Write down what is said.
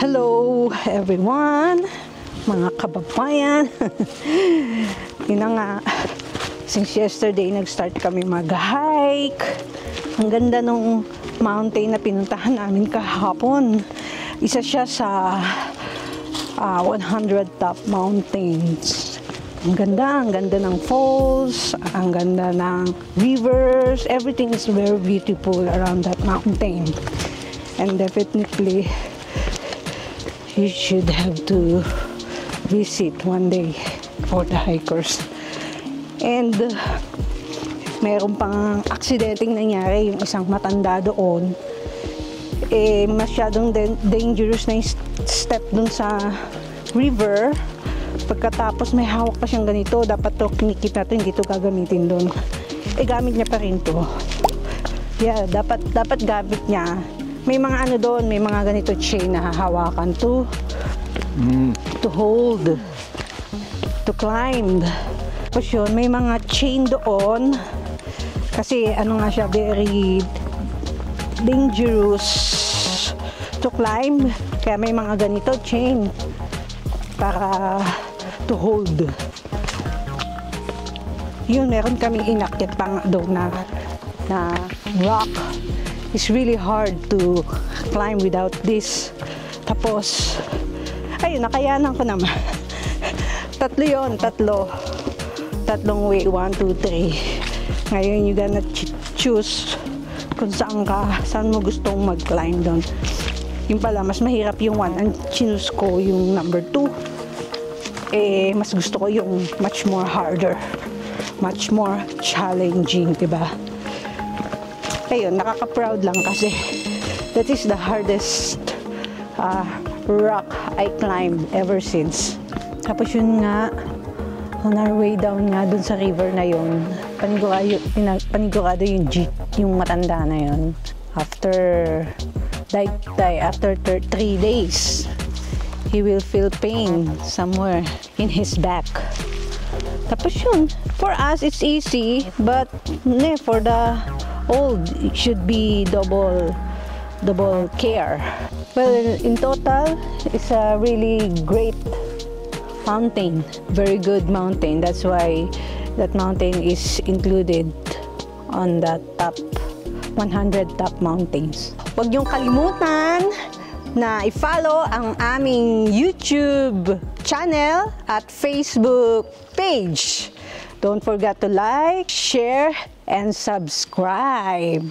Hello everyone, mga kababayan. Yun na nga, since yesterday nag-start kami mag-hike. Ang ganda nung mountain na pinuntahan namin kahapon. Isa siya sa 100 top mountains. Ang ganda ng falls, ang ganda ng rivers, everything is very beautiful around that mountain. And definitely, you should have to visit one day for the hikers. And meron pang aksidenteng nangyari, yung isang matanda doon. Masyadong dangerous na yung step dun sa river. Pagkatapos may hawak pa siyang ganito, dapat to kinikip natin, hindi to gagamitin doon. Gamit niya pa rin to. Yeah, dapat gamit niya. May mga ano doon, may mga ganito chain na hahawakan to hold, to climb. Tapos yun, may mga chain doon. Kasi ano nga siya, very dangerous to climb. Kaya may mga ganito chain para to hold. Yun, meron kaming inakyat pang doon na rock. It's really hard to climb without this. Tapos, ayun, nakayanan ko naman. Tatlo yun, tatlong way, 1, 2, 3. Ngayon, you gonna choose kung saan mo gustong mag-climb doon. Yung pala, mas mahirap yung 1. Ang choose ko yung number 2. Mas gusto ko yung much more harder, much more challenging, diba? Ayun, nakaka-proud lang kasi that is the hardest rock I climbed ever since. Tapos yun nga, on our way down nga dun sa river na yun, panigurado yung jeep, yung matanda na yun. After 3 days, he will feel pain somewhere in his back. Tapos yun, for us it's easy, but for the old, it should be double care. Well, in total, it's a really great mountain, very good mountain. That's why that mountain is included on the top 100 top mountains. Huwag niyong kalimutan na i-follow ang aming YouTube channel at Facebook page. Don't forget to like, share, and subscribe.